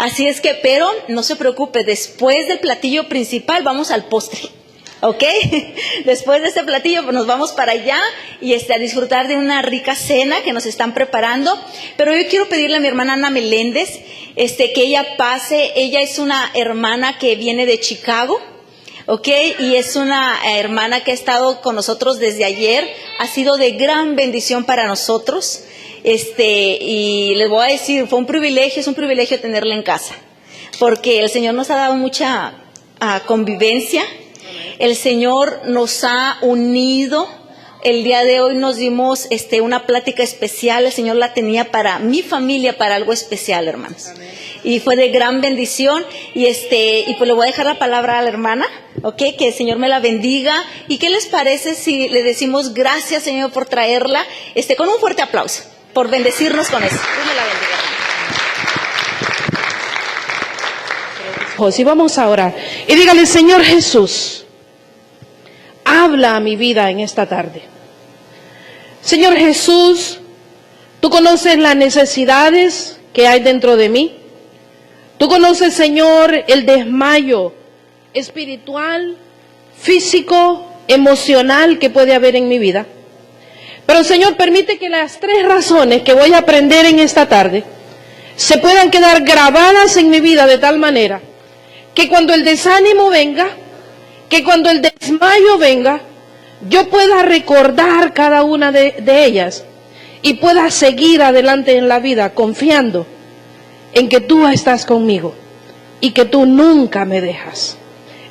Así es que, pero no se preocupe, después del platillo principal vamos al postre. ¿Ok? Después de este platillo pues nos vamos para allá y a disfrutar de una rica cena que nos están preparando. Pero yo quiero pedirle a mi hermana Ana Meléndez que ella pase. Ella es una hermana que viene de Chicago, ¿ok? Y es una hermana que ha estado con nosotros desde ayer. Ha sido de gran bendición para nosotros. Y les voy a decir, es un privilegio tenerla en casa. Porque el Señor nos ha dado mucha convivencia. El Señor nos ha unido. El día de hoy nos dimos una plática especial. El Señor la tenía para mi familia, para algo especial, hermanos. Amén. Y fue de gran bendición. Y pues le voy a dejar la palabra a la hermana, ¿ok? Que el Señor me la bendiga. ¿Y qué les parece si le decimos gracias, Señor, por traerla? Con un fuerte aplauso, por bendecirnos con eso. Dios me la bendiga. Y vamos a orar. Y dígale, Señor Jesús, habla a mi vida en esta tarde. Señor Jesús, tú conoces las necesidades que hay dentro de mí. Tú conoces, Señor, el desmayo espiritual, físico, emocional que puede haber en mi vida. Pero, Señor, permite que las 3 razones que voy a aprender en esta tarde se puedan quedar grabadas en mi vida de tal manera que cuando el desánimo venga, que cuando el desmayo venga, yo pueda recordar cada una de ellas y pueda seguir adelante en la vida confiando en que tú estás conmigo y que tú nunca me dejas.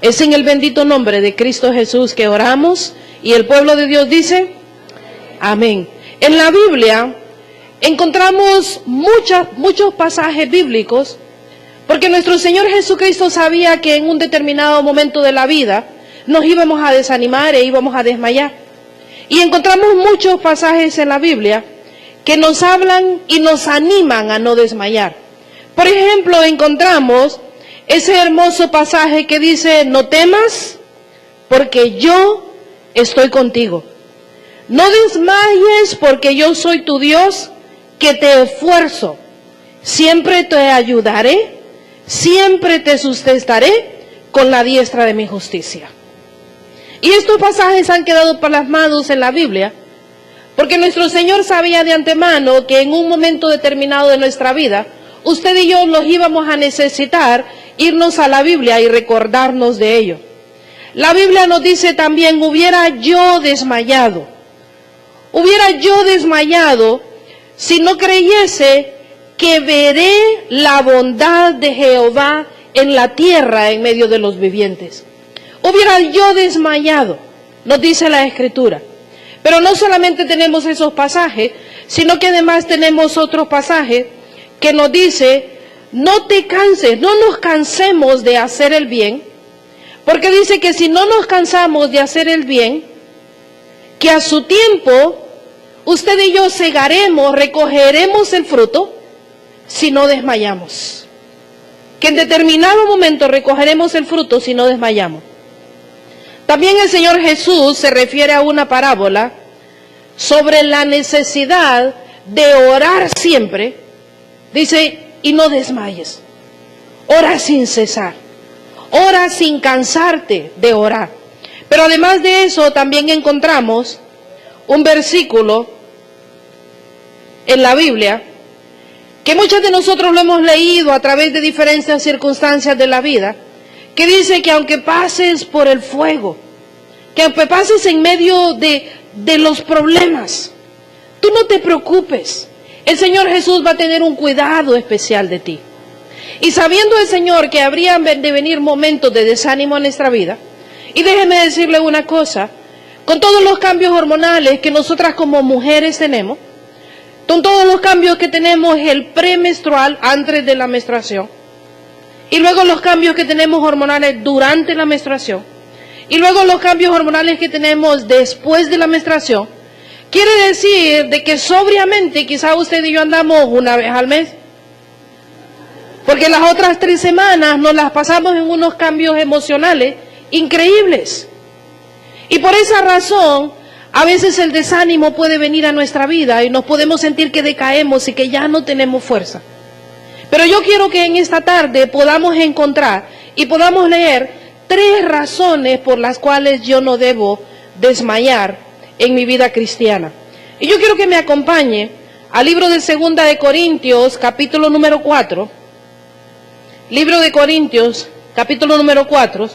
Es en el bendito nombre de Cristo Jesús que oramos y el pueblo de Dios dice, amén. En la Biblia encontramos muchos pasajes bíblicos porque nuestro Señor Jesucristo sabía que en un determinado momento de la vida nos íbamos a desanimar e íbamos a desmayar. Y encontramos muchos pasajes en la Biblia que nos hablan y nos animan a no desmayar. Por ejemplo, encontramos ese hermoso pasaje que dice, no temas, porque yo estoy contigo. No desmayes, porque yo soy tu Dios, que te esfuerzo. Siempre te ayudaré, siempre te sustentaré con la diestra de mi justicia. Y estos pasajes han quedado plasmados en la Biblia, porque nuestro Señor sabía de antemano que en un momento determinado de nuestra vida, usted y yo los íbamos a necesitar irnos a la Biblia y recordarnos de ello. La Biblia nos dice también, hubiera yo desmayado si no creyese que veré la bondad de Jehová en la tierra en medio de los vivientes. Hubiera yo desmayado, nos dice la Escritura. Pero no solamente tenemos esos pasajes, sino que además tenemos otros pasajes que nos dice, no te canses, no nos cansemos de hacer el bien, porque dice que si no nos cansamos de hacer el bien, que a su tiempo usted y yo segaremos, recogeremos el fruto, si no desmayamos. Que en determinado momento recogeremos el fruto si no desmayamos. También el Señor Jesús se refiere a una parábola sobre la necesidad de orar siempre. Dice, y no desmayes. Ora sin cesar. Ora sin cansarte de orar. Pero además de eso también encontramos un versículo en la Biblia que muchos de nosotros lo hemos leído a través de diferentes circunstancias de la vida, que dice que aunque pases por el fuego, que aunque pases en medio de los problemas, tú no te preocupes. El Señor Jesús va a tener un cuidado especial de ti. Y sabiendo el Señor que habrían de venir momentos de desánimo en nuestra vida, y déjeme decirle una cosa, con todos los cambios hormonales que nosotras como mujeres tenemos, con todos los cambios que tenemos el premenstrual antes de la menstruación, y luego los cambios que tenemos hormonales durante la menstruación, y luego los cambios hormonales que tenemos después de la menstruación, quiere decir de que sobriamente quizá usted y yo andamos una vez al mes, porque las otras 3 semanas nos las pasamos en unos cambios emocionales increíbles. Y por esa razón, a veces el desánimo puede venir a nuestra vida y nos podemos sentir que decaemos y que ya no tenemos fuerza. Pero yo quiero que en esta tarde podamos encontrar y podamos leer 3 razones por las cuales yo no debo desmayar en mi vida cristiana. Y yo quiero que me acompañe al libro de 2 de Corintios, capítulo número 4. Libro de Corintios, capítulo número 4.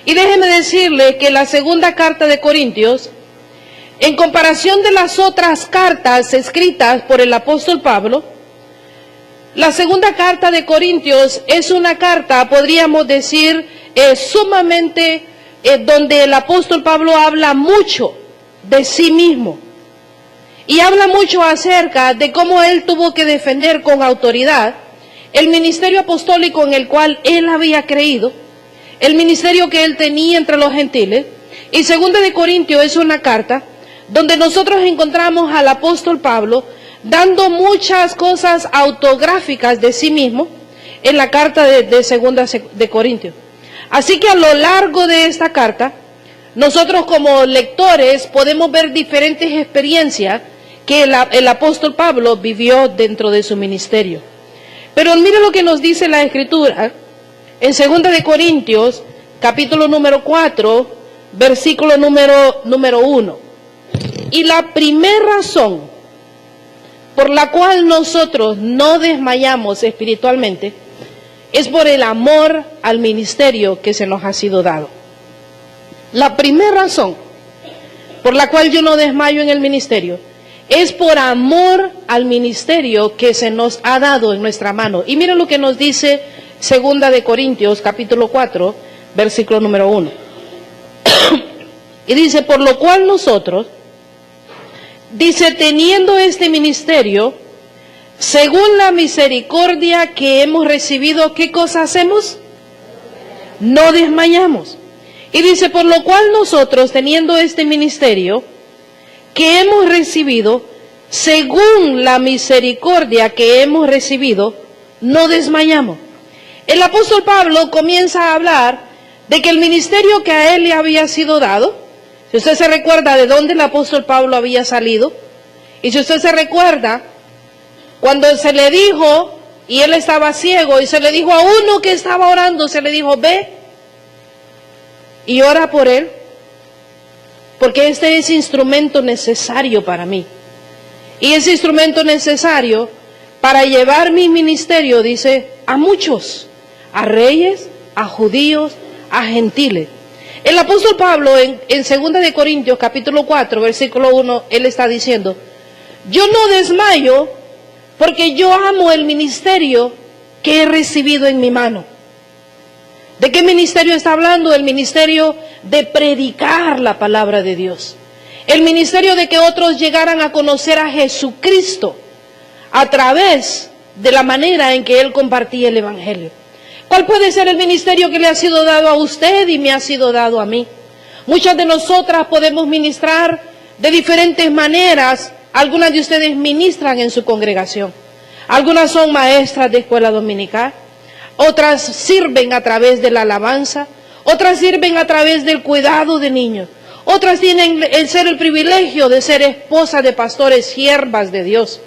Y déjeme decirle que la segunda carta de Corintios, en comparación de las otras cartas escritas por el apóstol Pablo, la segunda carta de Corintios es una carta, podríamos decir, sumamente donde el apóstol Pablo habla mucho de sí mismo. Y habla mucho acerca de cómo él tuvo que defender con autoridad el ministerio apostólico en el cual él había creído, el ministerio que él tenía entre los gentiles. Y 2 de Corintios es una carta donde nosotros encontramos al apóstol Pablo dando muchas cosas autográficas de sí mismo en la carta de 2 de Corintios. Así que a lo largo de esta carta, nosotros como lectores podemos ver diferentes experiencias que el apóstol Pablo vivió dentro de su ministerio. Pero mire lo que nos dice la Escritura en 2 de Corintios, capítulo número 4, versículo número 1. Y la primera razón por la cual nosotros no desmayamos espiritualmente es por el amor al ministerio que se nos ha sido dado. La primera razón por la cual yo no desmayo en el ministerio es por amor al ministerio que se nos ha dado en nuestra mano. Y miren lo que nos dice 2 de Corintios, capítulo 4, versículo número 1. Y dice, por lo cual nosotros, dice, teniendo este ministerio, según la misericordia que hemos recibido, ¿qué cosa hacemos? No desmayamos. Y dice, por lo cual nosotros, teniendo este ministerio que hemos recibido, según la misericordia que hemos recibido, no desmayamos. El apóstol Pablo comienza a hablar de que el ministerio que a él le había sido dado, si usted se recuerda de dónde el apóstol Pablo había salido, y si usted se recuerda, cuando se le dijo, y él estaba ciego, y se le dijo a uno que estaba orando, se le dijo, ve y ora por él, porque este es instrumento necesario para mí. Y ese instrumento necesario para llevar mi ministerio, dice, a muchos, a reyes, a judíos, a gentiles. El apóstol Pablo en 2 de Corintios capítulo 4 versículo 1, él está diciendo, yo no desmayo porque yo amo el ministerio que he recibido en mi mano. ¿De qué ministerio está hablando? El ministerio de predicar la palabra de Dios. El ministerio de que otros llegaran a conocer a Jesucristo a través de la manera en que él compartía el evangelio. ¿Cuál puede ser el ministerio que le ha sido dado a usted y me ha sido dado a mí? Muchas de nosotras podemos ministrar de diferentes maneras. Algunas de ustedes ministran en su congregación. Algunas son maestras de escuela dominical. Otras sirven a través de la alabanza. Otras sirven a través del cuidado de niños. Otras tienen el privilegio de ser esposas de pastores, siervas de Dios.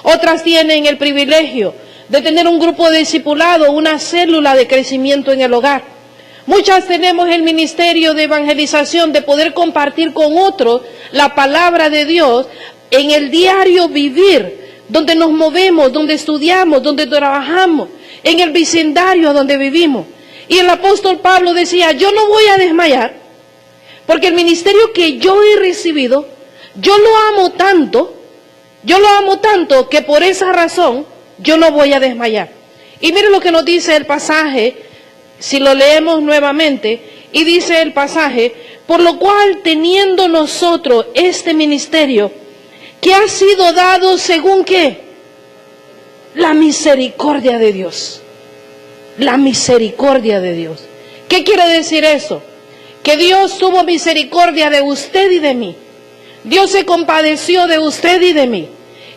Otras tienen el privilegio de tener un grupo de discipulado, una célula de crecimiento en el hogar. Muchas tenemos el ministerio de evangelización, de poder compartir con otros la palabra de Dios en el diario vivir, donde nos movemos, donde estudiamos, donde trabajamos, en el vecindario donde vivimos. Y el apóstol Pablo decía, yo no voy a desmayar, porque el ministerio que yo he recibido, yo lo amo tanto que por esa razón yo no voy a desmayar. Y mire lo que nos dice el pasaje, si lo leemos nuevamente, y dice el pasaje, por lo cual teniendo nosotros este ministerio, que ha sido dado según ¿qué? La misericordia de Dios. La misericordia de Dios. ¿Qué quiere decir eso? Que Dios tuvo misericordia de usted y de mí. Dios se compadeció de usted y de mí.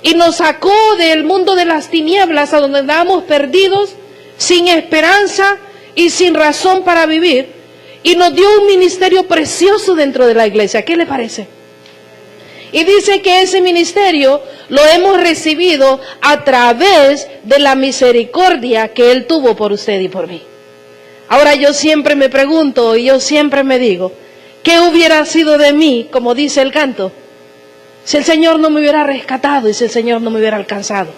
Y nos sacó del mundo de las tinieblas a donde andábamos perdidos, sin esperanza y sin razón para vivir. Y nos dio un ministerio precioso dentro de la iglesia. ¿Qué le parece? Y dice que ese ministerio lo hemos recibido a través de la misericordia que Él tuvo por usted y por mí. Ahora yo siempre me pregunto y yo siempre me digo, ¿qué hubiera sido de mí, como dice el canto, si el Señor no me hubiera rescatado y si el Señor no me hubiera alcanzado?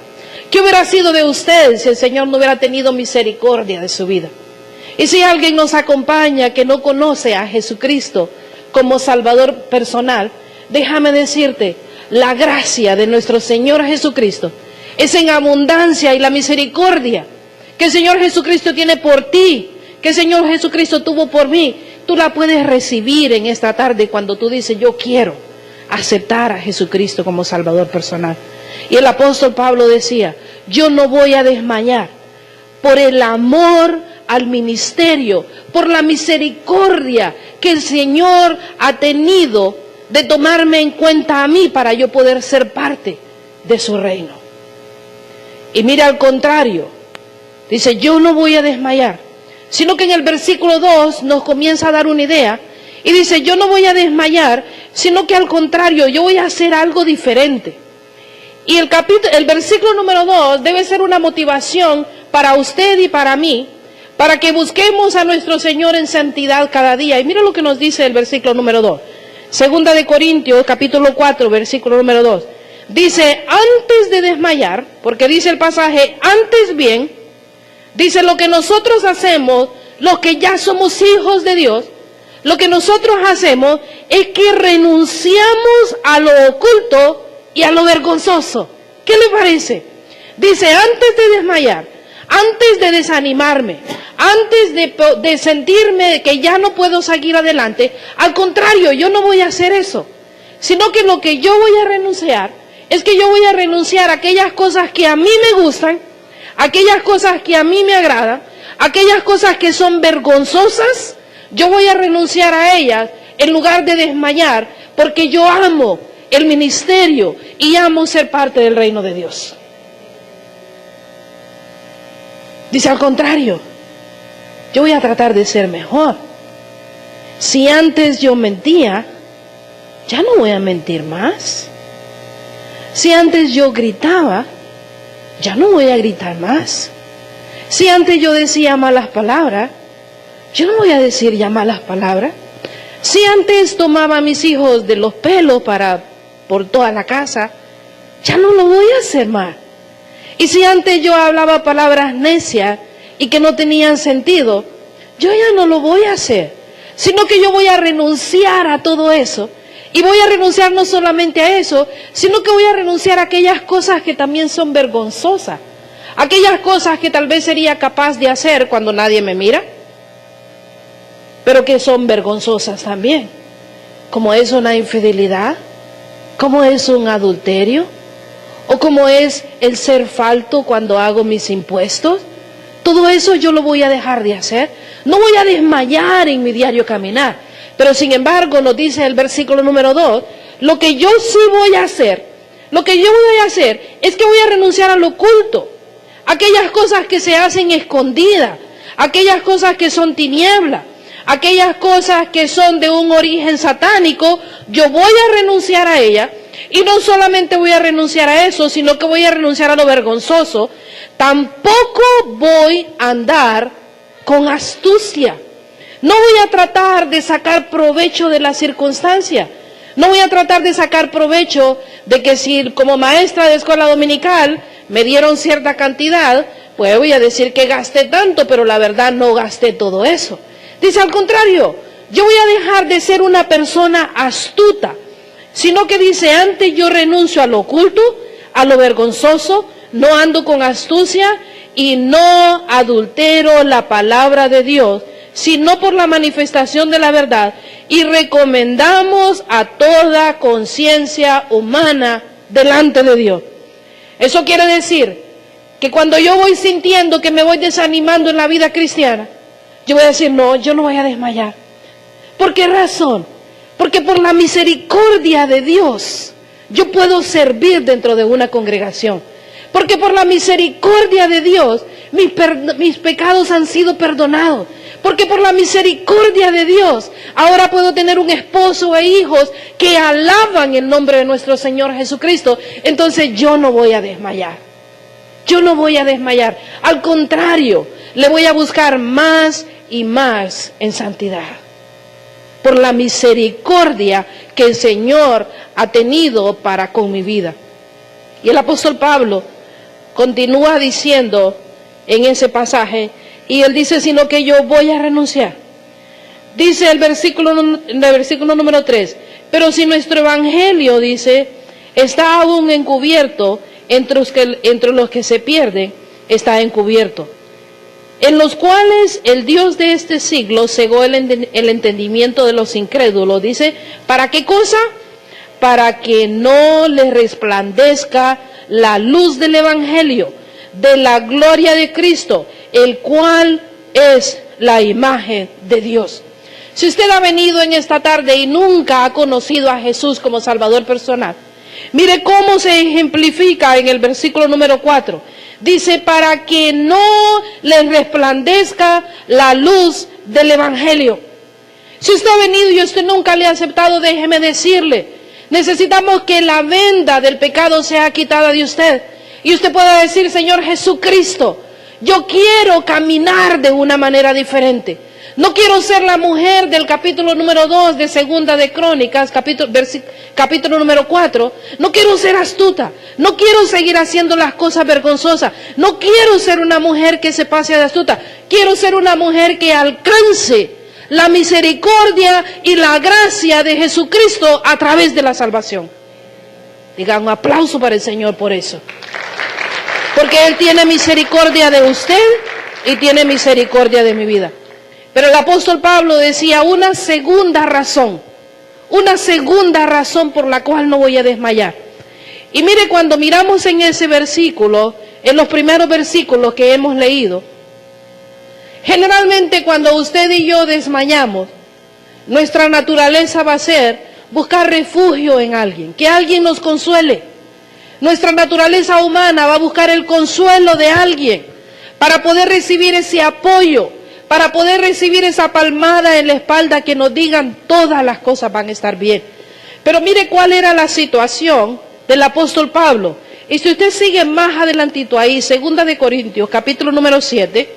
¿Qué hubiera sido de usted si el Señor no hubiera tenido misericordia de su vida? Y si alguien nos acompaña que no conoce a Jesucristo como Salvador personal, déjame decirte, la gracia de nuestro Señor Jesucristo es en abundancia, y la misericordia que el Señor Jesucristo tiene por ti, que el Señor Jesucristo tuvo por mí, tú la puedes recibir en esta tarde cuando tú dices, yo quiero aceptar a Jesucristo como Salvador personal. Y el apóstol Pablo decía, yo no voy a desmayar por el amor al ministerio, por la misericordia que el Señor ha tenido de tomarme en cuenta a mí para yo poder ser parte de su reino. Y mira, al contrario, dice, yo no voy a desmayar, sino que en el versículo 2 nos comienza a dar una idea, y dice, yo no voy a desmayar, sino que al contrario, yo voy a hacer algo diferente. Y el versículo número 2 debe ser una motivación para usted y para mí, para que busquemos a nuestro Señor en santidad cada día. Y mira lo que nos dice el versículo número 2. Segunda de Corintios, capítulo 4, versículo número 2. Dice, antes de desmayar, porque dice el pasaje, antes bien, dice, lo que nosotros hacemos, los que ya somos hijos de Dios, lo que nosotros hacemos es que renunciamos a lo oculto y a lo vergonzoso. ¿Qué le parece? Dice, antes de desmayar, antes de desanimarme, antes de sentirme que ya no puedo seguir adelante, al contrario, yo no voy a hacer eso, sino que lo que yo voy a renunciar es que yo voy a renunciar a aquellas cosas que a mí me gustan, aquellas cosas que a mí me agradan, aquellas cosas que son vergonzosas, yo voy a renunciar a ellas en lugar de desmayar, porque yo amo el ministerio y amo ser parte del reino de Dios. Dice, al contrario, yo voy a tratar de ser mejor. Si antes yo mentía, ya no voy a mentir más. Si antes yo gritaba, ya no voy a gritar más. Si antes yo decía malas palabras, yo no voy a decir ya malas palabras. Si antes tomaba a mis hijos de los pelos por toda la casa, ya no lo voy a hacer más. Y si antes yo hablaba palabras necias y que no tenían sentido, yo ya no lo voy a hacer, sino que yo voy a renunciar a todo eso. Y voy a renunciar no solamente a eso, sino que voy a renunciar a aquellas cosas que también son vergonzosas. Aquellas cosas que tal vez sería capaz de hacer cuando nadie me mira, pero que son vergonzosas también. Como es una infidelidad, como es un adulterio, o como es el ser falto cuando hago mis impuestos. Todo eso yo lo voy a dejar de hacer. No voy a desmayar en mi diario caminar. Pero sin embargo nos dice el versículo número 2, lo que yo sí voy a hacer, lo que yo voy a hacer es que voy a renunciar al oculto. Aquellas cosas que se hacen escondidas, aquellas cosas que son tinieblas, aquellas cosas que son de un origen satánico, yo voy a renunciar a ellas. Y no solamente voy a renunciar a eso, sino que voy a renunciar a lo vergonzoso. Tampoco voy a andar con astucia. No voy a tratar de sacar provecho de la circunstancia. No voy a tratar de sacar provecho de que si como maestra de escuela dominical me dieron cierta cantidad, pues voy a decir que gasté tanto, pero la verdad no gasté todo eso. Dice, al contrario, yo voy a dejar de ser una persona astuta, sino que dice, antes yo renuncio a lo oculto, a lo vergonzoso, no ando con astucia y no adultero la palabra de Dios, sino por la manifestación de la verdad, y recomendamos a toda conciencia humana delante de Dios. Eso quiere decir que cuando yo voy sintiendo que me voy desanimando en la vida cristiana, yo voy a decir, no, yo no voy a desmayar. ¿Por qué razón? Porque por la misericordia de Dios, yo puedo servir dentro de una congregación. Porque por la misericordia de Dios, mis pecados han sido perdonados. Porque por la misericordia de Dios, ahora puedo tener un esposo e hijos que alaban el nombre de nuestro Señor Jesucristo. Entonces yo no voy a desmayar. Yo no voy a desmayar. Al contrario, le voy a buscar más y más en santidad. Por la misericordia que el Señor ha tenido para con mi vida. Y el apóstol Pablo continúa diciendo en ese pasaje, y él dice, sino que yo voy a renunciar. Dice el versículo número 3, pero si nuestro evangelio, dice, está aún encubierto, entre los que se pierden, está encubierto, en los cuales el Dios de este siglo cegó el entendimiento de los incrédulos. Dice, ¿para qué cosa? Para que no les resplandezca la luz del evangelio, de la gloria de Cristo, el cual es la imagen de Dios. Si usted ha venido en esta tarde y nunca ha conocido a Jesús como Salvador personal, mire cómo se ejemplifica en el versículo número 4. Dice, para que no les resplandezca la luz del evangelio. Si usted ha venido y usted nunca le ha aceptado, déjeme decirle, necesitamos que la venda del pecado sea quitada de usted. Y usted pueda decir, Señor Jesucristo, yo quiero caminar de una manera diferente. No quiero ser la mujer del capítulo número 2 de Segunda de Crónicas, capítulo número 4. No quiero ser astuta. No quiero seguir haciendo las cosas vergonzosas. No quiero ser una mujer que se pase de astuta. Quiero ser una mujer que alcance la misericordia y la gracia de Jesucristo a través de la salvación. Digan un aplauso para el Señor por eso. Porque Él tiene misericordia de usted y tiene misericordia de mi vida. Pero el apóstol Pablo decía una segunda razón por la cual no voy a desmayar. Y mire, cuando miramos en ese versículo, en los primeros versículos que hemos leído, generalmente cuando usted y yo desmayamos, nuestra naturaleza va a ser buscar refugio en alguien, que alguien nos consuele. Nuestra naturaleza humana va a buscar el consuelo de alguien para poder recibir ese apoyo, para poder recibir esa palmada en la espalda que nos digan todas las cosas van a estar bien. Pero mire cuál era la situación del apóstol Pablo. Y si usted sigue más adelantito ahí, 2 de Corintios, capítulo número 7,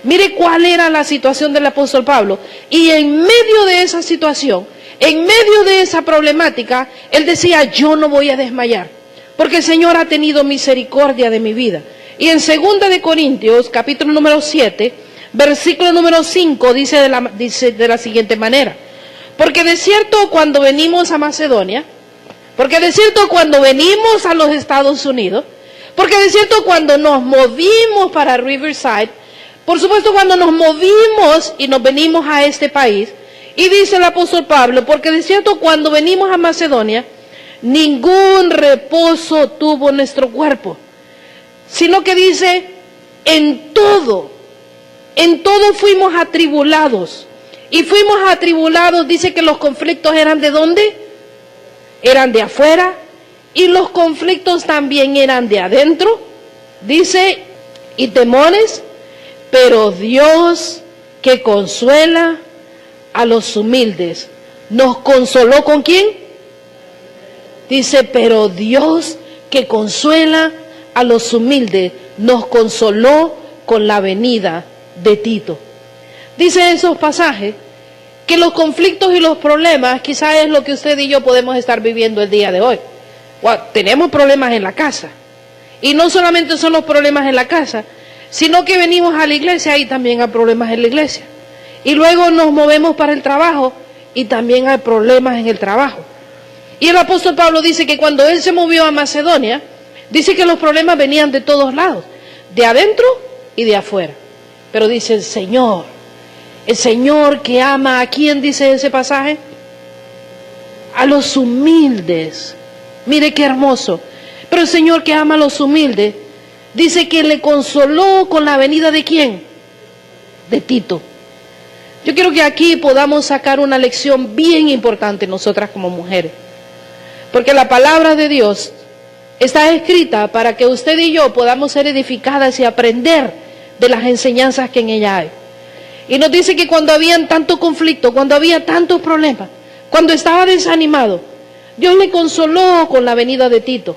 mire cuál era la situación del apóstol Pablo. Y en medio de esa situación, en medio de esa problemática, él decía, yo no voy a desmayar, porque el Señor ha tenido misericordia de mi vida. Y en 2 de Corintios, capítulo número 7, versículo número 5, dice de la siguiente manera. Porque de cierto cuando venimos a Macedonia, porque de cierto cuando venimos a los Estados Unidos, porque de cierto cuando nos movimos para Riverside, por supuesto cuando nos movimos y nos venimos a este país, y dice el apóstol Pablo, porque de cierto cuando venimos a Macedonia, ningún reposo tuvo nuestro cuerpo, sino que dice, en todo fuimos atribulados. Y fuimos atribulados, dice que los conflictos eran ¿de dónde? Eran de afuera, y los conflictos también eran de adentro, dice, y temores, pero Dios que consuela a los humildes, ¿nos consoló con quién? Dice, pero Dios que consuela a los humildes, nos consoló con la venida de Tito. Dice esos pasajes que los conflictos y los problemas quizás es lo que usted y yo podemos estar viviendo el día de hoy. Tenemos problemas en la casa. Y no solamente son los problemas en la casa, sino que venimos a la iglesia y también hay problemas en la iglesia. Y luego nos movemos para el trabajo y también hay problemas en el trabajo. Y el apóstol Pablo dice que cuando él se movió a Macedonia, dice que los problemas venían de todos lados, de adentro y de afuera. Pero dice el Señor que ama, ¿a quién dice ese pasaje? A los humildes. Mire qué hermoso. Pero el Señor que ama a los humildes, dice que le consoló con la venida ¿de quién? De Tito. Yo quiero que aquí podamos sacar una lección bien importante nosotras como mujeres. Porque la palabra de Dios está escrita para que usted y yo podamos ser edificadas y aprender de las enseñanzas que en ella hay. Y nos dice que cuando había tanto conflicto, cuando había tantos problemas, cuando estaba desanimado, Dios le consoló con la venida de Tito.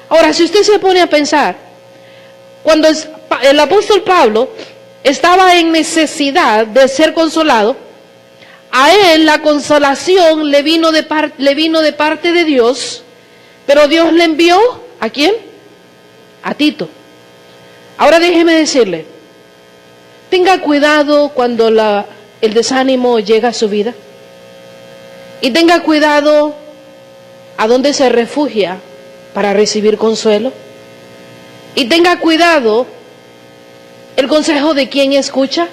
Ahora, si usted se pone a pensar, cuando el apóstol Pablo estaba en necesidad de ser consolado, a él la consolación le vino de parte de Dios, pero Dios le envió, ¿a quién? A Tito. Ahora déjeme decirle, tenga cuidado cuando el desánimo llega a su vida, y tenga cuidado a dónde se refugia para recibir consuelo, y tenga cuidado el consejo de quién escucha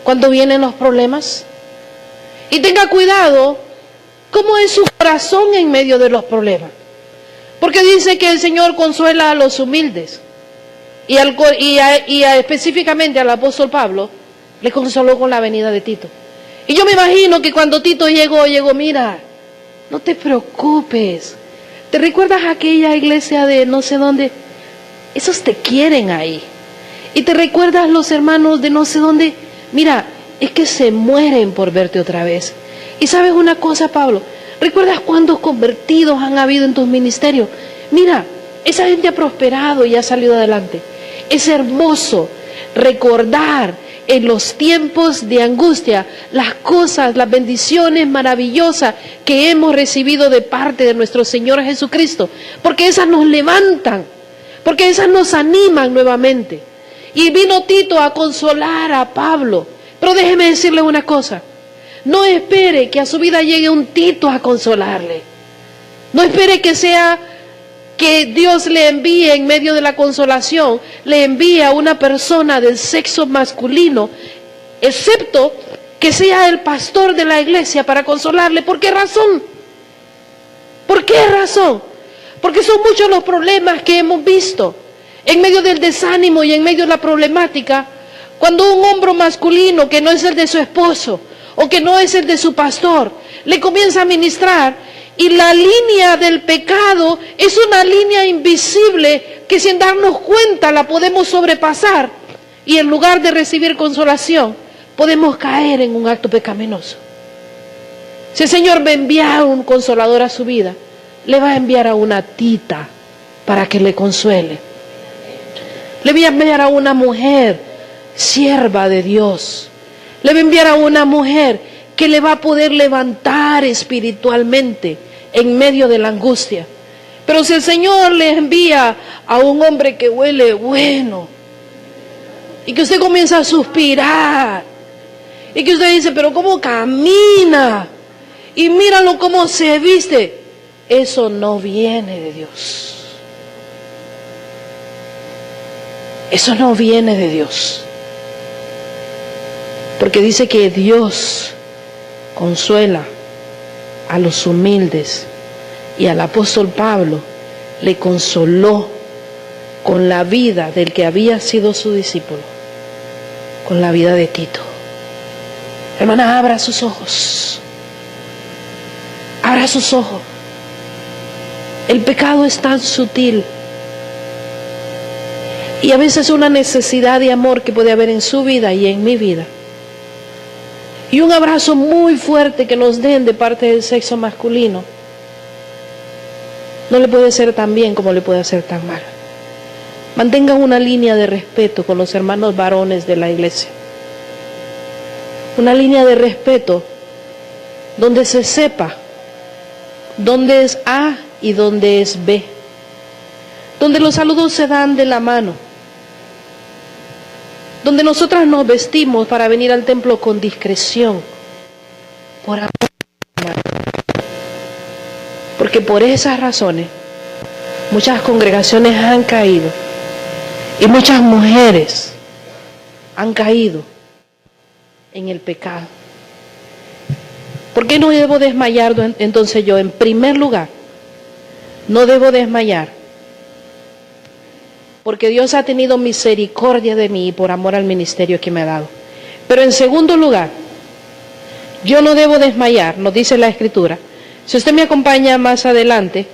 cuando vienen los problemas, y tenga cuidado cómo es su corazón en medio de los problemas, porque dice que el Señor consuela a los humildes, y específicamente al apóstol Pablo le consoló con la venida de Tito. Y yo me imagino que cuando Tito llegó, mira, no te preocupes, ¿te recuerdas aquella iglesia de no sé dónde? Esos te quieren ahí. Y te recuerdas los hermanos de no sé dónde, mira, es que se mueren por verte otra vez. Y sabes una cosa, Pablo, ¿recuerdas cuántos convertidos han habido en tus ministerios? Mira, esa gente ha prosperado y ha salido adelante. Es hermoso recordar en los tiempos de angustia las cosas, las bendiciones maravillosas que hemos recibido de parte de nuestro Señor Jesucristo, porque esas nos levantan, porque esas nos animan nuevamente. Y vino Tito a consolar a Pablo. Pero déjeme decirle una cosa, no espere que a su vida llegue un Tito a consolarle. No espere que Dios le envíe en medio de la consolación, le envíe a una persona del sexo masculino, excepto que sea el pastor de la iglesia para consolarle. ¿Por qué razón? ¿Por qué razón? Porque son muchos los problemas que hemos visto en medio del desánimo y en medio de la problemática, cuando un hombre masculino que no es el de su esposo o que no es el de su pastor, le comienza a ministrar, y la línea del pecado es una línea invisible que sin darnos cuenta la podemos sobrepasar, y en lugar de recibir consolación podemos caer en un acto pecaminoso. Si el Señor va a enviar un consolador a su vida, le va a enviar a una tita para que le consuele. Le va a enviar a una mujer sierva de Dios. Le va a enviar a una mujer que le va a poder levantar espiritualmente en medio de la angustia. Pero si el Señor le envía a un hombre que huele bueno, y que usted comienza a suspirar, y que usted dice, pero ¿cómo camina? Y míralo cómo se viste. Eso no viene de Dios. Eso no viene de Dios. Porque dice que Dios consuela a los humildes, y al apóstol Pablo le consoló con la vida del que había sido su discípulo, con la vida de Tito. Hermana, abra sus ojos. Abra sus ojos. El pecado es tan sutil, y a veces una necesidad de amor que puede haber en su vida y en mi vida, y un abrazo muy fuerte que nos den de parte del sexo masculino, no le puede ser tan bien como le puede hacer tan mal. Mantenga una línea de respeto con los hermanos varones de la iglesia, una línea de respeto donde se sepa dónde es A y dónde es B, donde los saludos se dan de la mano, donde nosotras nos vestimos para venir al templo con discreción, por amor. Porque por esas razones muchas congregaciones han caído, y muchas mujeres han caído en el pecado. ¿Por qué no debo desmayar entonces yo? En primer lugar, no debo desmayar porque Dios ha tenido misericordia de mí por amor al ministerio que me ha dado. Pero en segundo lugar, yo no debo desmayar, nos dice la Escritura. Si usted me acompaña más adelante,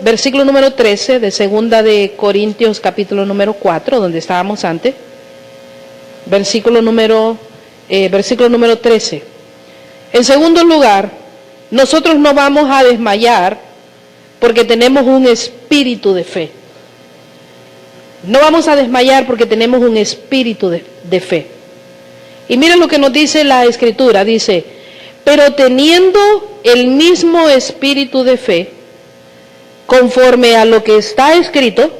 versículo número 13 de segunda de Corintios capítulo número 4, donde estábamos antes, versículo número 13. En segundo lugar, nosotros no vamos a desmayar porque tenemos un espíritu de fe. No vamos a desmayar porque tenemos un espíritu de fe. Y miren lo que nos dice la Escritura, dice, pero teniendo el mismo espíritu de fe, conforme a lo que está escrito,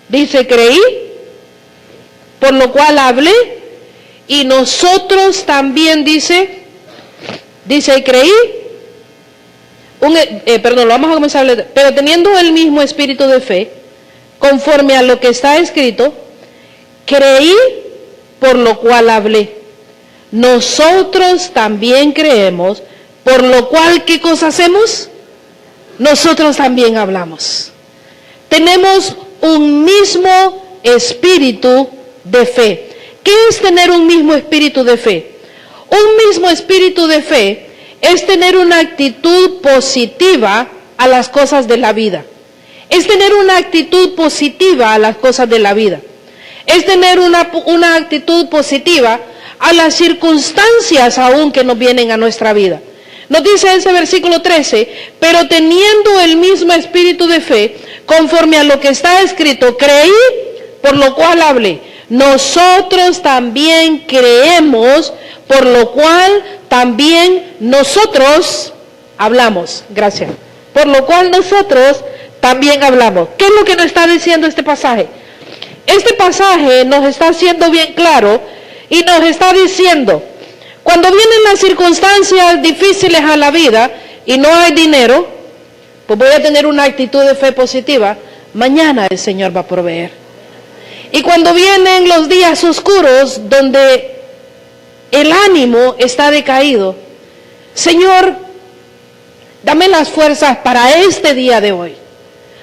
dice, creí, por lo cual hablé, y nosotros también dice creí, lo vamos a comenzar a leer, pero teniendo el mismo espíritu de fe, conforme a lo que está escrito, creí, por lo cual hablé. Nosotros también creemos, por lo cual, ¿qué cosa hacemos? Nosotros también hablamos. Tenemos un mismo espíritu de fe. ¿Qué es tener un mismo espíritu de fe? Un mismo espíritu de fe es tener una actitud positiva a las cosas de la vida. Es tener una actitud positiva a las cosas de la vida. Es tener una actitud positiva a las circunstancias aún que nos vienen a nuestra vida. Nos dice ese versículo 13, pero teniendo el mismo espíritu de fe, conforme a lo que está escrito, creí, por lo cual hablé. Nosotros también creemos, por lo cual también nosotros hablamos. Gracias. Por lo cual nosotros también hablamos. ¿Qué es lo que nos está diciendo este pasaje? Este pasaje nos está haciendo bien claro y nos está diciendo, cuando vienen las circunstancias difíciles a la vida y no hay dinero, pues voy a tener una actitud de fe positiva. Mañana el Señor va a proveer. Y cuando vienen los días oscuros donde el ánimo está decaído, Señor, dame las fuerzas para este día de hoy.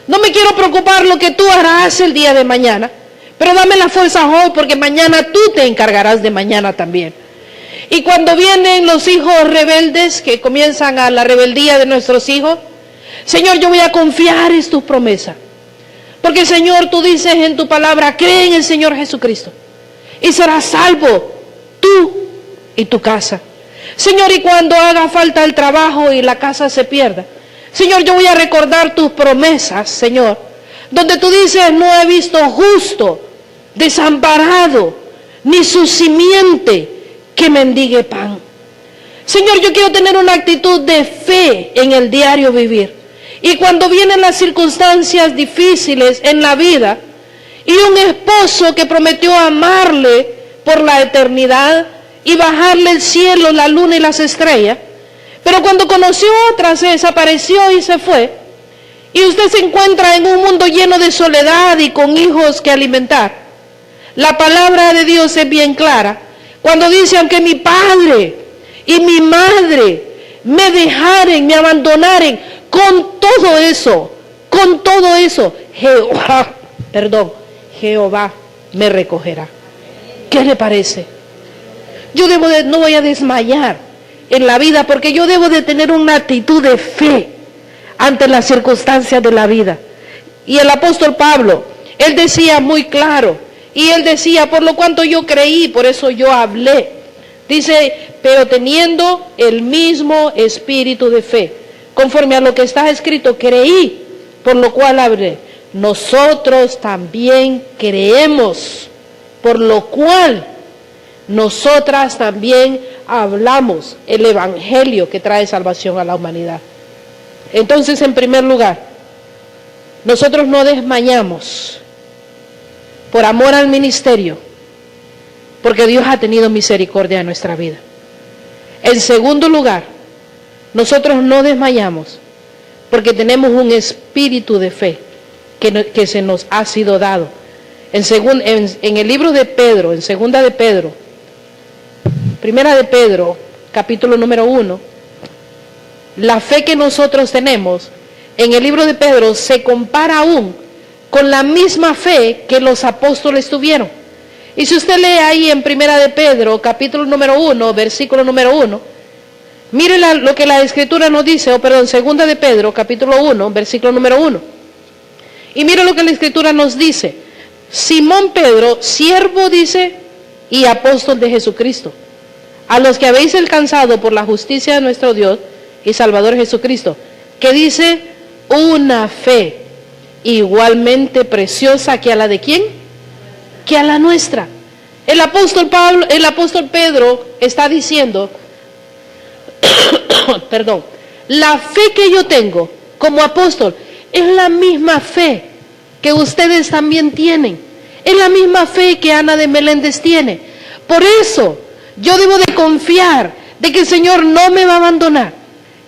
No me quiero preocupar lo que tú harás el día de mañana, pero dame las fuerzas hoy porque mañana tú te encargarás de mañana también. Y cuando vienen los hijos rebeldes que comienzan a la rebeldía de nuestros hijos, Señor, yo voy a confiar en tus promesas. Porque Señor, tú dices en tu palabra, cree en el Señor Jesucristo y serás salvo tú y tu casa. Señor, y cuando haga falta el trabajo y la casa se pierda, Señor, yo voy a recordar tus promesas, Señor, donde tú dices, no he visto justo, desamparado, ni su simiente que mendigue pan. Señor, yo quiero tener una actitud de fe en el diario vivir. Y cuando vienen las circunstancias difíciles en la vida, y un esposo que prometió amarle por la eternidad y bajarle el cielo, la luna y las estrellas, pero cuando conoció a otra se desapareció y se fue, y usted se encuentra en un mundo lleno de soledad y con hijos que alimentar. La palabra de Dios es bien clara cuando dice, aunque mi padre y mi madre me dejaren, me abandonaren, con todo eso, Jehová me recogerá. ¿Qué le parece? Yo no voy a desmayar en la vida porque yo debo de tener una actitud de fe ante las circunstancias de la vida. Y el apóstol Pablo, él decía muy claro, y él decía, por lo cuanto yo creí, por eso yo hablé. Dice, pero teniendo el mismo espíritu de fe, conforme a lo que está escrito, creí, por lo cual hablé. Nosotros también creemos, por lo cual nosotras también hablamos el evangelio que trae salvación a la humanidad. Entonces, en primer lugar, nosotros no desmayamos por amor al ministerio, porque Dios ha tenido misericordia de nuestra vida. En segundo lugar, nosotros no desmayamos porque tenemos un espíritu de fe que se nos ha sido dado. En el libro de Pedro, en segunda de Pedro, primera de Pedro, capítulo número 1, la fe que nosotros tenemos en el libro de Pedro se compara aún con la misma fe que los apóstoles tuvieron. Y si usted lee ahí en primera de Pedro, capítulo número 1, versículo número 1, mire lo que la Escritura nos dice, segunda de Pedro, capítulo 1, versículo número 1. Y mire lo que la Escritura nos dice. Simón Pedro, siervo, dice, y apóstol de Jesucristo, a los que habéis alcanzado por la justicia de nuestro Dios y Salvador Jesucristo, que dice una fe igualmente preciosa que a la de ¿quién? Que a la nuestra. El apóstol Pedro está diciendo, perdón, la fe que yo tengo como apóstol es la misma fe que ustedes también tienen. Es la misma fe que Ana de Meléndez tiene. Por eso yo debo de confiar de que el Señor no me va a abandonar,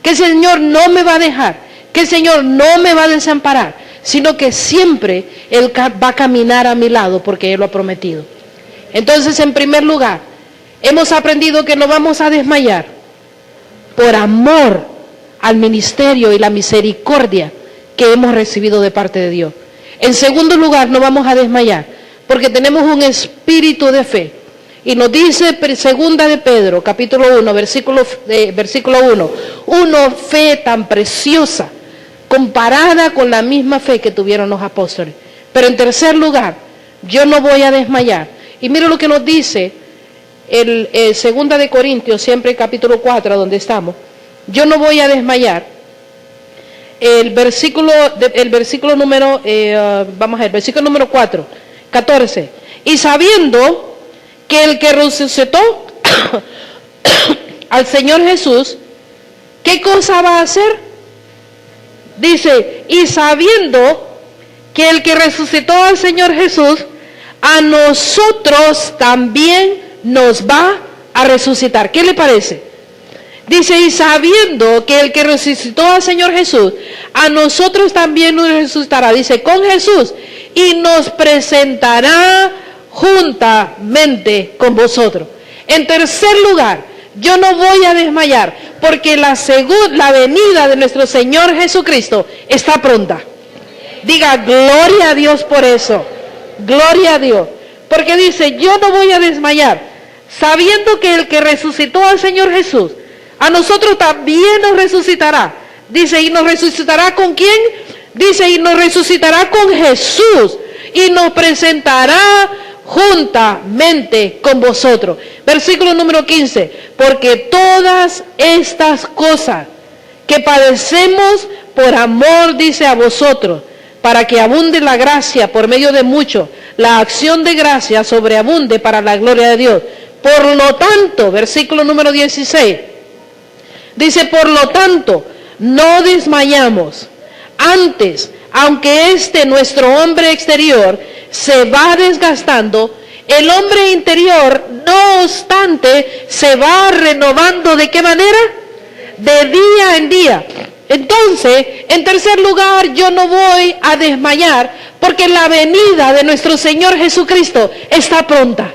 que el Señor no me va a dejar, que el Señor no me va a desamparar, sino que siempre Él va a caminar a mi lado porque Él lo ha prometido. Entonces, en primer lugar, hemos aprendido que no vamos a desmayar por amor al ministerio y la misericordia que hemos recibido de parte de Dios. En segundo lugar, no vamos a desmayar porque tenemos un espíritu de fe. Y nos dice segunda de Pedro, capítulo 1, versículo 1, una fe tan preciosa comparada con la misma fe que tuvieron los apóstoles. Pero en tercer lugar, yo no voy a desmayar. Y mira lo que nos dice el segunda de Corintios, siempre capítulo 4, donde estamos. Yo no voy a desmayar. El versículo número, versículo número 4, 14. Y sabiendo que el que resucitó al Señor Jesús, ¿qué cosa va a hacer? Dice, y sabiendo que el que resucitó al Señor Jesús, a nosotros también nos va a resucitar. ¿Qué le parece? Dice, y sabiendo que el que resucitó al Señor Jesús, a nosotros también nos resucitará. Dice, con Jesús, y nos presentará juntamente con vosotros. En tercer lugar, yo no voy a desmayar, porque la venida de nuestro Señor Jesucristo está pronta. Diga, gloria a Dios por eso. Gloria a Dios. Porque dice, yo no voy a desmayar, sabiendo que el que resucitó al Señor Jesús, a nosotros también nos resucitará. Dice, ¿y nos resucitará con quién? Dice, y nos resucitará con Jesús, y nos presentará juntamente con vosotros. Versículo número 15. Porque todas estas cosas que padecemos por amor, dice, a vosotros, para que abunde la gracia por medio de muchos, la acción de gracia sobreabunde para la gloria de Dios. Por lo tanto, versículo número 16, dice, por lo tanto, no desmayamos. Antes, aunque nuestro hombre exterior se va desgastando, el hombre interior, no obstante, se va renovando. ¿De qué manera? De día en día. Entonces, en tercer lugar, yo no voy a desmayar porque la venida de nuestro Señor Jesucristo está pronta.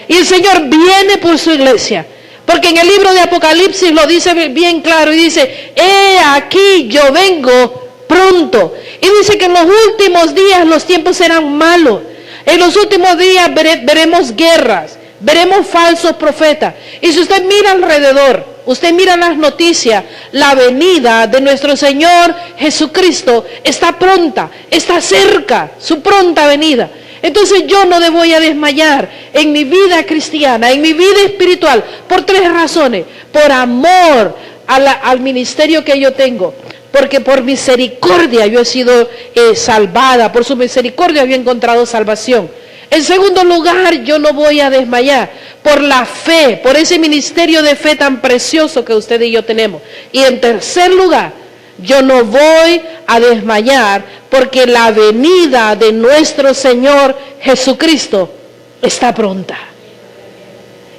Y el Señor viene por su iglesia. Porque en el libro de Apocalipsis lo dice bien claro y dice, he aquí yo vengo pronto. Y dice que en los últimos días los tiempos serán malos. En los últimos días veremos guerras, veremos falsos profetas. Y si usted mira alrededor, usted mira las noticias, la venida de nuestro Señor Jesucristo está pronta, está cerca, su pronta venida. Entonces yo no voy a desmayar en mi vida cristiana, en mi vida espiritual, por tres razones. Por amor al ministerio que yo tengo, porque por misericordia yo he sido salvada, por su misericordia yo he encontrado salvación. En segundo lugar, yo no voy a desmayar por la fe, por ese ministerio de fe tan precioso que usted y yo tenemos. Y en tercer lugar, yo no voy a desmayar porque la venida de nuestro Señor Jesucristo está pronta.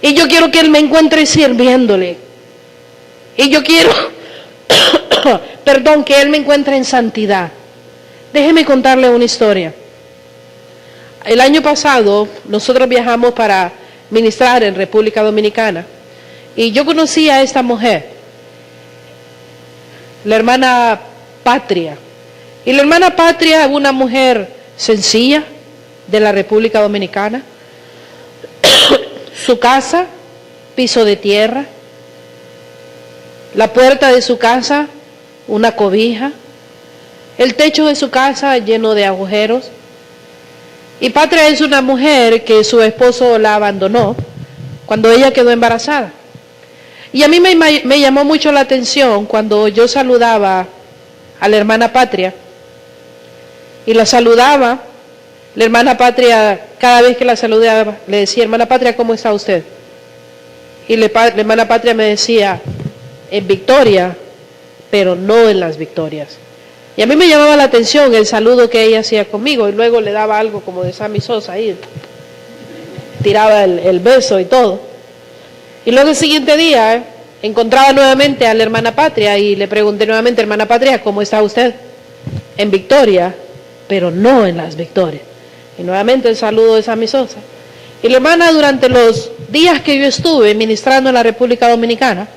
Y yo quiero que Él me encuentre sirviéndole. Y yo quiero, que Él me encuentre en santidad. Déjeme contarle una historia. El año pasado nosotros viajamos para ministrar en República Dominicana. Y yo conocí a esta mujer, la hermana Patria. Y la hermana Patria es una mujer sencilla de la República Dominicana. Su casa, piso de tierra. La puerta de su casa, una cobija. El techo de su casa lleno de agujeros. Y Patria es una mujer que su esposo la abandonó cuando ella quedó embarazada. Y a mí me llamó mucho la atención cuando yo saludaba a la hermana Patria, y la saludaba, la hermana Patria, cada vez que la saludaba, le decía, hermana Patria, ¿cómo está usted? Y la hermana Patria me decía, en victoria, pero no en las victorias. Y a mí me llamaba la atención el saludo que ella hacía conmigo, y luego le daba algo como de Sammy Sosa ahí, tiraba el beso y todo. Y luego el siguiente día encontraba nuevamente a la hermana Patria y le pregunté nuevamente, hermana Patria, ¿cómo está usted? En victoria, pero no en las victorias. Y nuevamente el saludo de Sammy Sosa. Y la hermana, durante los días que yo estuve ministrando en la República Dominicana,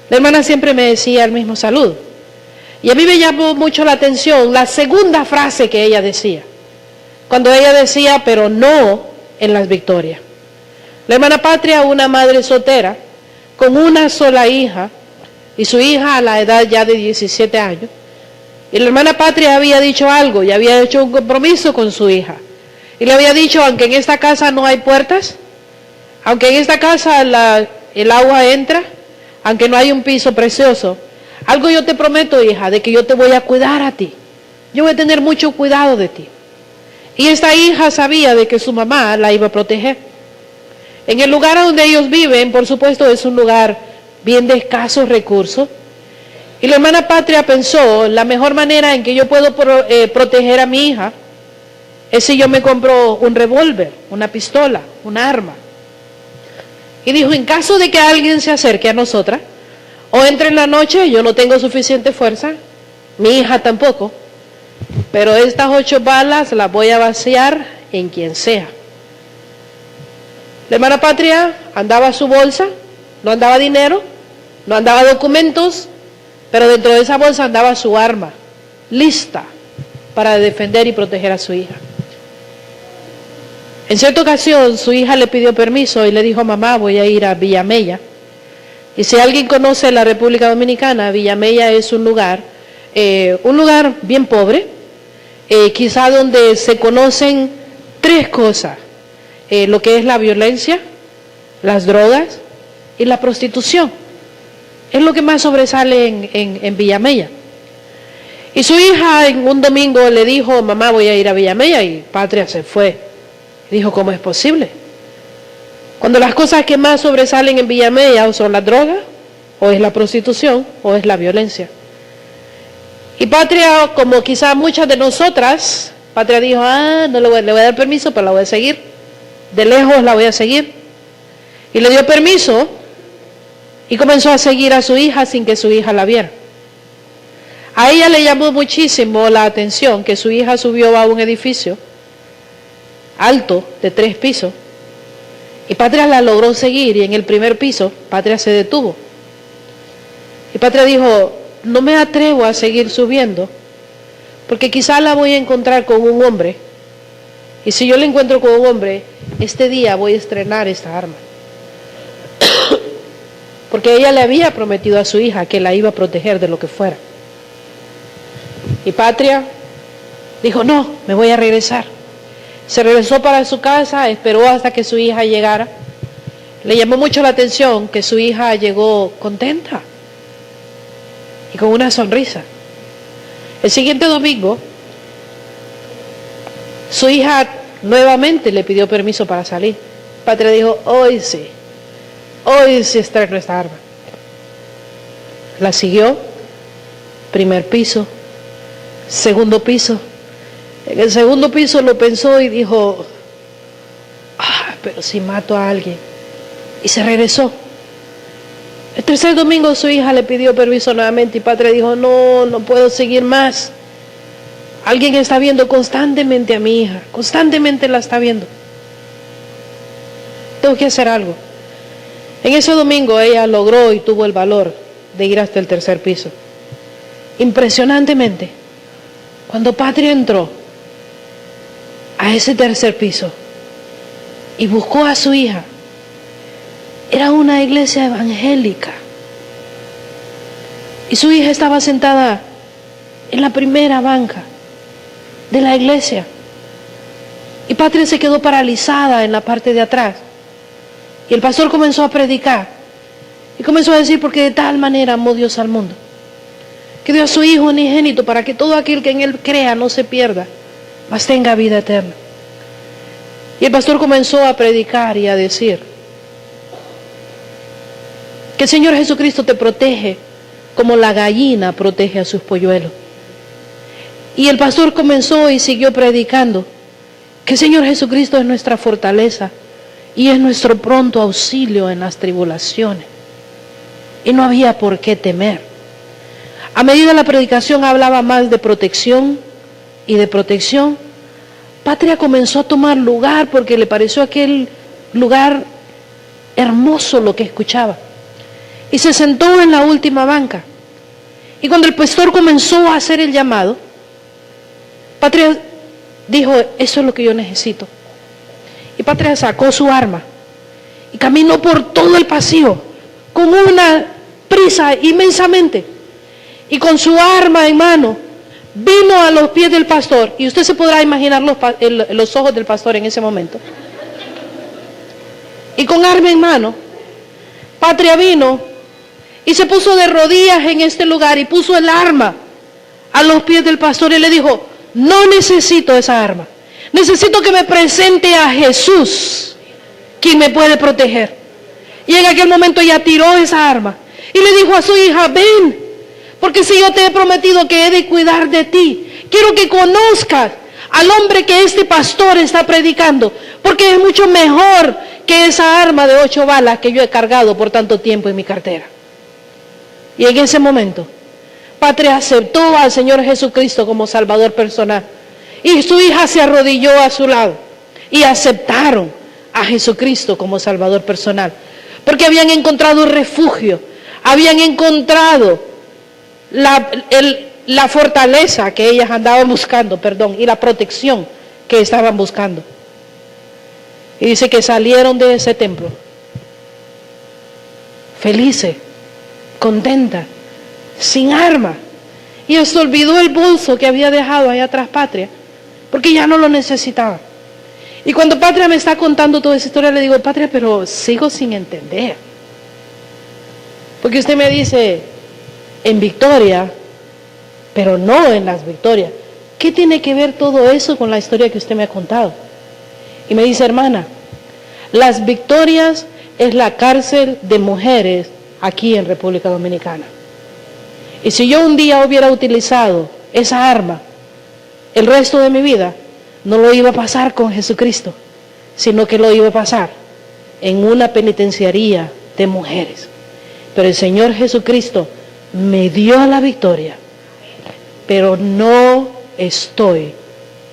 la hermana siempre me decía el mismo saludo. Y a mí me llamó mucho la atención la segunda frase que ella decía. Cuando ella decía, pero no en las victorias. La hermana Patria, una madre soltera, con una sola hija, y su hija a la edad ya de 17 años, y la hermana Patria había dicho algo, y había hecho un compromiso con su hija, y le había dicho, aunque en esta casa no hay puertas, aunque en esta casa el agua entra, aunque no hay un piso precioso, algo yo te prometo, hija, de que yo te voy a cuidar a ti, yo voy a tener mucho cuidado de ti. Y esta hija sabía de que su mamá la iba a proteger. En el lugar donde ellos viven, por supuesto, es un lugar bien de escasos recursos. Y la hermana Patria pensó, la mejor manera en que yo puedo proteger a mi hija es si yo me compro un revólver, una pistola, un arma. Y dijo, en caso de que alguien se acerque a nosotras, o entre en la noche, yo no tengo suficiente fuerza, mi hija tampoco, pero estas 8 balas las voy a vaciar en quien sea. La hermana Patria andaba su bolsa, no andaba dinero, no andaba documentos, pero dentro de esa bolsa andaba su arma, lista para defender y proteger a su hija. En cierta ocasión su hija le pidió permiso y le dijo, mamá, voy a ir a Villamella. Y si alguien conoce la República Dominicana, Villamella es un lugar bien pobre, quizá donde se conocen 3 cosas. Lo que es la violencia, las drogas y la prostitución. Es lo que más sobresale en Villamella. Y su hija en un domingo le dijo, mamá, voy a ir a Villamella, y Patria se fue. Y dijo, ¿cómo es posible? Cuando las cosas que más sobresalen en Villamella o son las drogas, o es la prostitución, o es la violencia. Y Patria, como quizá muchas de nosotras, Patria dijo, no le voy a dar permiso, pero la voy a seguir. De lejos la voy a seguir. Y le dio permiso y comenzó a seguir a su hija sin que su hija la viera. A ella le llamó muchísimo la atención que su hija subió a un edificio alto de 3 pisos y Patria la logró seguir, y en el primer piso Patria se detuvo. Y Patria dijo, no me atrevo a seguir subiendo porque quizá la voy a encontrar con un hombre, y si yo la encuentro con un hombre, este día voy a estrenar esta arma. Porque ella le había prometido a su hija que la iba a proteger de lo que fuera. Y Patria dijo, no, me voy a regresar. Se regresó para su casa, esperó hasta que su hija llegara. Le llamó mucho la atención que su hija llegó contenta y con una sonrisa. El siguiente domingo, su hija nuevamente le pidió permiso para salir. Patria dijo, hoy sí estreno esta arma. La siguió, primer piso, segundo piso. En el segundo piso lo pensó y dijo, pero si mato a alguien. Y se regresó. El tercer domingo su hija le pidió permiso nuevamente y Patria dijo, no puedo seguir más. Alguien está viendo constantemente a mi hija, constantemente la está viendo. Tengo que hacer algo. En ese domingo ella logró y tuvo el valor de ir hasta el tercer piso. Impresionantemente, cuando Patria entró a ese tercer piso y buscó a su hija, era una iglesia evangélica. Y su hija estaba sentada en la primera banca de la iglesia. Y Patria se quedó paralizada en la parte de atrás. Y el pastor comenzó a predicar. Y comenzó a decir, porque de tal manera amó Dios al mundo, que dio a su Hijo unigénito para que todo aquel que en Él crea no se pierda, mas tenga vida eterna. Y el pastor comenzó a predicar y a decir que el Señor Jesucristo te protege como la gallina protege a sus polluelos. Y el pastor comenzó y siguió predicando que el Señor Jesucristo es nuestra fortaleza y es nuestro pronto auxilio en las tribulaciones. Y no había por qué temer. A medida la predicación hablaba más de protección y de protección, Patria comenzó a tomar lugar porque le pareció aquel lugar hermoso lo que escuchaba. Y se sentó en la última banca. Y cuando el pastor comenzó a hacer el llamado, Patria dijo, eso es lo que yo necesito. Y Patria sacó su arma y caminó por todo el pasillo con una prisa inmensamente. Y con su arma en mano, vino a los pies del pastor. Y usted se podrá imaginar los ojos del pastor en ese momento. Y con arma en mano, Patria vino y se puso de rodillas en este lugar y puso el arma a los pies del pastor y le dijo, no necesito esa arma. Necesito que me presente a Jesús, quien me puede proteger. Y en aquel momento ella tiró esa arma y le dijo a su hija, ven, porque si yo te he prometido que he de cuidar de ti, quiero que conozcas al hombre que este pastor está predicando, porque es mucho mejor que esa arma de 8 balas que yo he cargado por tanto tiempo en mi cartera. Y en ese momento, Patria aceptó al Señor Jesucristo como Salvador personal. Y su hija se arrodilló a su lado y aceptaron a Jesucristo como Salvador personal. Porque habían encontrado un refugio, habían encontrado la fortaleza que ellas andaban buscando, y la protección que estaban buscando. Y dice que salieron de ese templo felices, contentas, sin arma. Y se olvidó el bolso que había dejado allá atrás Patria, porque ya no lo necesitaba. Y cuando Patria me está contando toda esa historia, le digo, Patria, pero sigo sin entender. Porque usted me dice, en victoria, pero no en las victorias. ¿Qué tiene que ver todo eso con la historia que usted me ha contado? Y me dice, hermana, las victorias es la cárcel de mujeres aquí en República Dominicana. Y si yo un día hubiera utilizado esa arma el resto de mi vida, no lo iba a pasar con Jesucristo, sino que lo iba a pasar en una penitenciaría de mujeres. Pero el Señor Jesucristo me dio la victoria, pero no estoy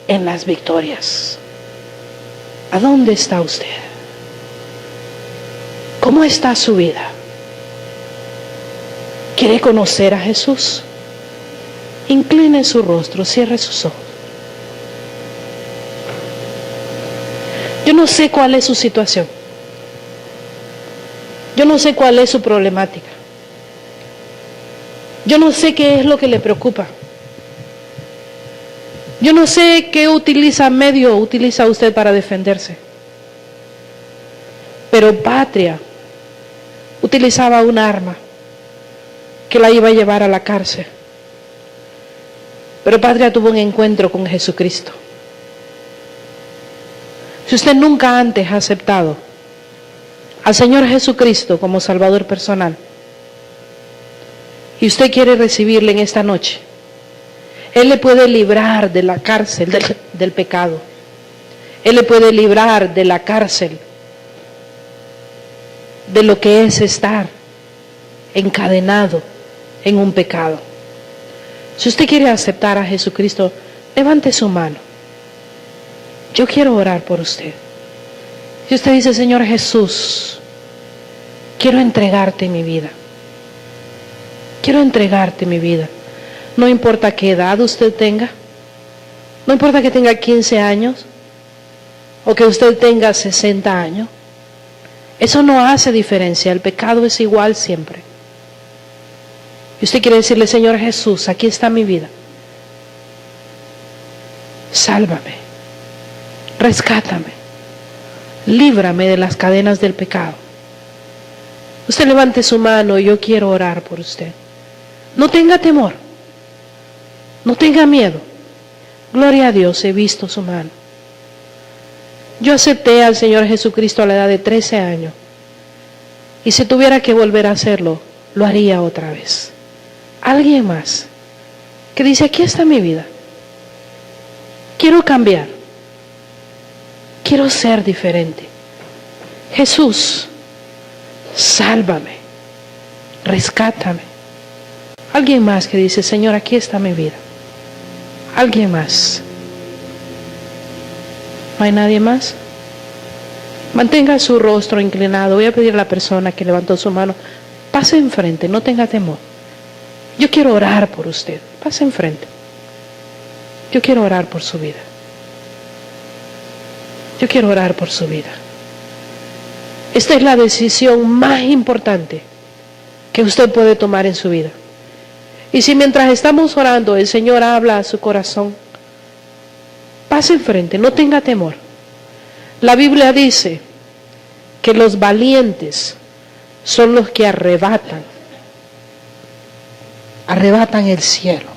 en las victorias. ¿A dónde está usted? ¿Cómo está su vida? ¿Quiere conocer a Jesús? Incline su rostro, cierre sus ojos. Yo no sé cuál es su situación. Yo no sé cuál es su problemática. Yo no sé qué es lo que le preocupa. Yo no sé qué medio utiliza usted para defenderse. Pero Patria utilizaba un arma que la iba a llevar a la cárcel. Pero Patria tuvo un encuentro con Jesucristo. Si usted nunca antes ha aceptado al Señor Jesucristo como Salvador personal, y usted quiere recibirle en esta noche, Él le puede librar de la cárcel del pecado. Él le puede librar de la cárcel de lo que es estar encadenado en un pecado. Si usted quiere aceptar a Jesucristo, levante su mano. Yo quiero orar por usted. Si usted dice, Señor Jesús, quiero entregarte mi vida. Quiero entregarte mi vida. No importa qué edad usted tenga. No importa que tenga 15 años o que usted tenga 60 años. Eso no hace diferencia. El pecado es igual siempre. Y usted quiere decirle, Señor Jesús, aquí está mi vida. Sálvame. rescátame, líbrame de las cadenas del pecado. Usted levante su mano y yo quiero orar por usted. No tenga temor, no tenga miedo. Gloria a Dios, he visto su mano. Yo acepté al Señor Jesucristo a la edad de 13 años. Y si tuviera que volver a hacerlo, lo haría otra vez. Alguien más que dice, aquí está mi vida. Quiero cambiar. Quiero ser diferente. Jesús, sálvame. Rescátame. Alguien más que dice, Señor, aquí está mi vida. Alguien más. ¿No hay nadie más? Mantenga su rostro inclinado. Voy a pedir a la persona que levantó su mano, pase enfrente, no tenga temor. Yo quiero orar por usted. Pase enfrente. Yo quiero orar por su vida. Yo quiero orar por su vida. Esta es la decisión más importante que usted puede tomar en su vida. Y si mientras estamos orando el Señor habla a su corazón, pase enfrente, no tenga temor. La Biblia dice que los valientes son los que arrebatan el cielo.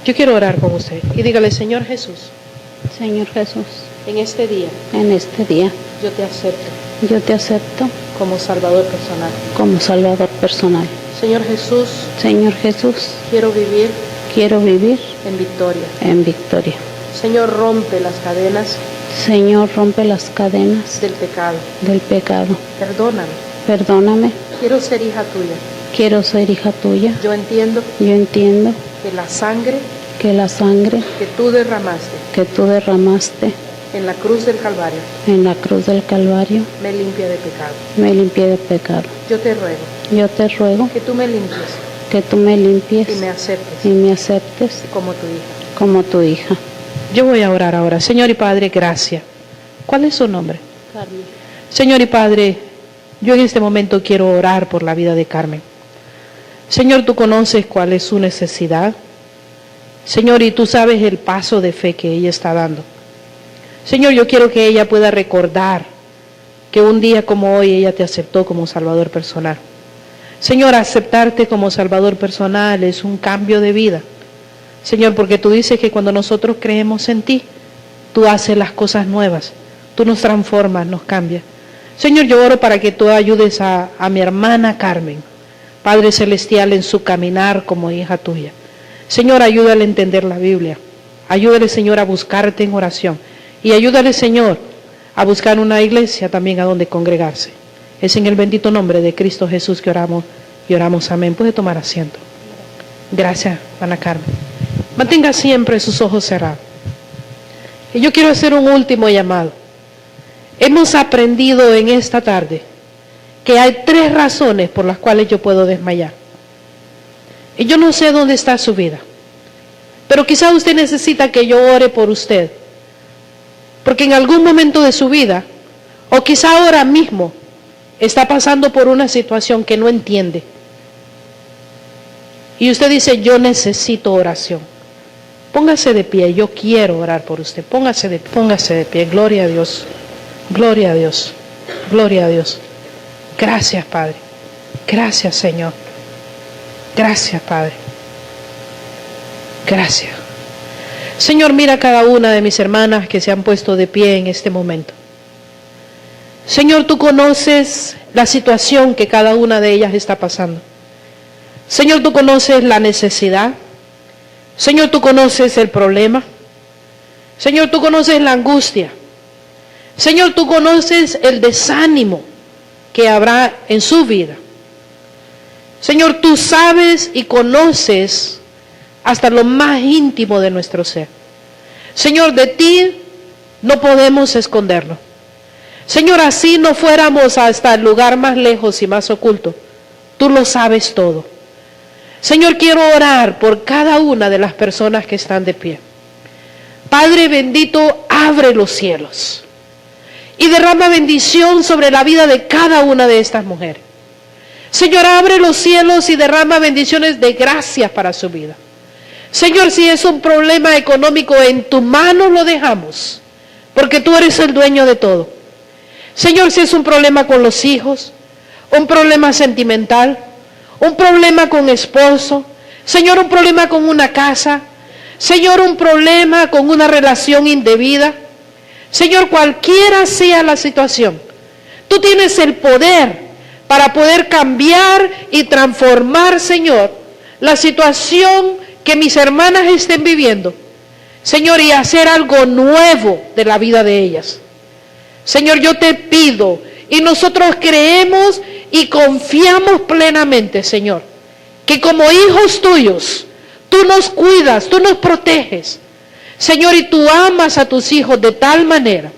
Yo quiero orar con usted y dígale, Señor Jesús, Señor Jesús, en este día yo te acepto como Salvador personal. como Salvador personal. Señor Jesús, Señor Jesús, quiero vivir quiero vivir en victoria. en victoria. Señor, rompe las cadenas Señor, rompe las cadenas del pecado. del pecado. Perdóname. Perdóname, Quiero ser hija tuya. quiero ser hija tuya. Yo entiendo Yo entiendo que la sangre que la sangre que tú derramaste que tú derramaste en la cruz del Calvario en la cruz del Calvario me limpia de pecado. me limpie de pecado. Yo te ruego Yo te ruego que tú me limpies que tú me limpies y me aceptes y me aceptes como tu hija. como tu hija. Yo voy a orar ahora. Señor y Padre, gracias. ¿Cuál es su nombre? Carmen. Señor y Padre, yo en este momento quiero orar por la vida de Carmen. Señor, tú conoces cuál es su necesidad. Señor, y tú sabes el paso de fe que ella está dando. Señor, yo quiero que ella pueda recordar que un día como hoy ella te aceptó como Salvador personal. Señor, aceptarte como Salvador personal es un cambio de vida. Señor, porque tú dices que cuando nosotros creemos en ti, tú haces las cosas nuevas, tú nos transformas, nos cambias. Señor, yo oro para que tú ayudes a mi hermana Carmen, Padre Celestial, en su caminar como hija tuya. Señor, ayúdale a entender la Biblia. Ayúdale, Señor, a buscarte en oración. Y ayúdale, Señor, a buscar una iglesia también a donde congregarse. Es en el bendito nombre de Cristo Jesús que oramos y oramos. Amén. Puede tomar asiento. Gracias, Ana Carmen. Mantenga siempre sus ojos cerrados. Y yo quiero hacer un último llamado. Hemos aprendido en esta tarde que hay 3 razones por las cuales yo puedo desmayar. Y yo no sé dónde está su vida, pero quizá usted necesita que yo ore por usted, porque en algún momento de su vida, o quizá ahora mismo, está pasando por una situación que no entiende. Y usted dice, yo necesito oración. Póngase de pie, yo quiero orar por usted. Póngase de pie, gloria a Dios, gloria a Dios, gloria a Dios. Gracias, Padre. Gracias, Señor. Gracias, Padre. Gracias. Señor, mira a cada una de mis hermanas que se han puesto de pie en este momento. Señor, tú conoces la situación que cada una de ellas está pasando. Señor, tú conoces la necesidad. Señor, tú conoces el problema. Señor, tú conoces la angustia. Señor, tú conoces el desánimo que habrá en su vida. Señor, tú sabes y conoces hasta lo más íntimo de nuestro ser. Señor, de ti no podemos escondernos. Señor, así no fuéramos hasta el lugar más lejos y más oculto, tú lo sabes todo. Señor, quiero orar por cada una de las personas que están de pie. Padre bendito, abre los cielos y derrama bendición sobre la vida de cada una de estas mujeres. Señor, abre los cielos y derrama bendiciones de gracia para su vida. Señor, si es un problema económico, en tu mano lo dejamos, porque tú eres el dueño de todo. Señor, si es un problema con los hijos, un problema sentimental, un problema con esposo, Señor, un problema con una casa, Señor, un problema con una relación indebida, Señor, cualquiera sea la situación, tú tienes el poder para poder cambiar y transformar, Señor, la situación que mis hermanas estén viviendo, Señor, y hacer algo nuevo de la vida de ellas. Señor, yo te pido, y nosotros creemos y confiamos plenamente, Señor, que como hijos tuyos, tú nos cuidas, tú nos proteges, Señor, y tú amas a tus hijos de tal manera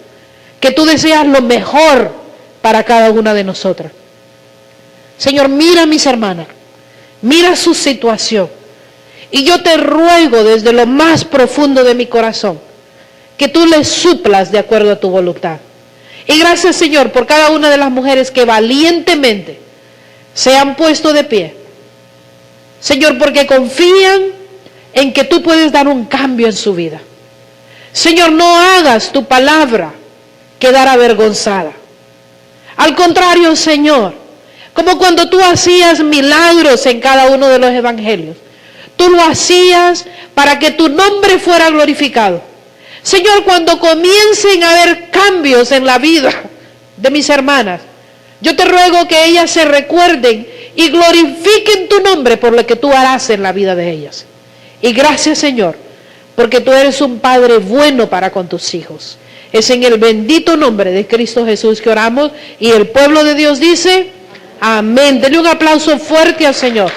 que tú deseas lo mejor para cada una de nosotras. Señor, mira a mis hermanas, mira su situación, y yo te ruego desde lo más profundo de mi corazón que tú les suplas de acuerdo a tu voluntad. Y gracias, Señor, por cada una de las mujeres que valientemente se han puesto de pie. Señor, porque confían en que tú puedes dar un cambio en su vida. Señor, no hagas tu palabra quedar avergonzada. Al contrario, Señor, como cuando tú hacías milagros en cada uno de los evangelios, tú lo hacías para que tu nombre fuera glorificado. Señor, cuando comiencen a haber cambios en la vida de mis hermanas, yo te ruego que ellas se recuerden y glorifiquen tu nombre por lo que tú harás en la vida de ellas. Y gracias, Señor, porque tú eres un Padre bueno para con tus hijos. Es en el bendito nombre de Cristo Jesús que oramos, y el pueblo de Dios dice, amén. Denle un aplauso fuerte al Señor.